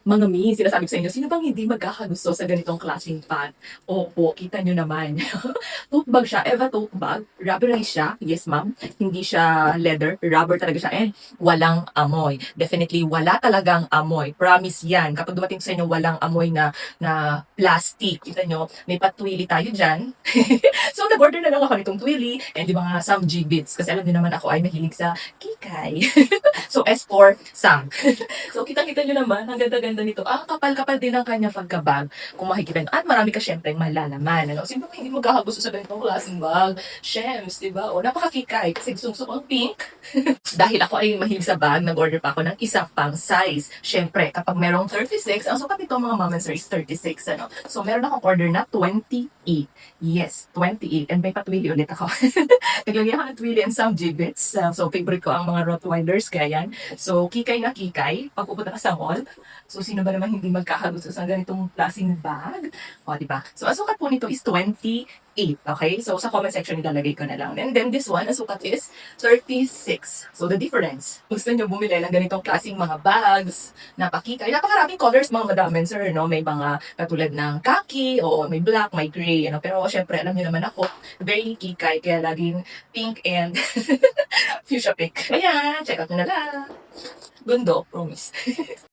Mga mi, sinasabi ko sa inyo, sino bang hindi magkakagusto sa ganitong klaseng bag? Opo, kita nyo naman. Tote bag siya, Eva tote bag. Rubberized siya. Yes, ma'am. Hindi siya leather. Rubber talaga siya. And walang amoy. Definitely, wala talagang amoy. Promise yan. Kapag dumating sa inyo, walang amoy na plastic. Kita nyo, may patwili tayo dyan. So, nag-order na lang ako nitong twili and yung mga Sam G-bits. Kasi alam niyo naman ako ay mahilig sa kikay. So, S for Sam. So, kitang-kita nyo naman, ang ganda-ganda nito. Kapal-kapal din ang kanya pagkabag. Kung makikita nyo. At marami ka syempre malalaman. Ano? Sino ba hindi magkakagusto sa ganitong klaseng bag? Shems, diba? O, napakakikay. Kasi gusto ko ang pink. Dahil ako ay mahilig sa bag, nag-order pa ako ng isa pang size. Syempre, kapag merong 36, ang sukat nito mga mom and sir is 36. Ano? So, meron akong order na 28. Yes, 28. And may patwili ulit ako. Naglagyan ako ng twili and some gibbets. So, favorite ko ang mga Rottweilers. Kaya yan. So, kikay na kikay. Pag pupunta ka sa mall. So, sino ba naman hindi magkakagusto sa ganitong klaseng bag? O, diba? So, ang sukat po nito is 28. Okay? So, sa comment section nilalagay ko na lang. And then, this one, ang sukat is 36. So, the difference. Gusto nyo bumili ng ganitong klaseng mga bags na pakikay. Napakaraming colors, mga madam and sir, no? May mga katulad ng khaki, o may black, may gray, ano? Pero, syempre, alam niyo naman ako, very kikay, kaya laging pink and fuchsia pink. Kaya, check out nyo na lang. Gundo, promise.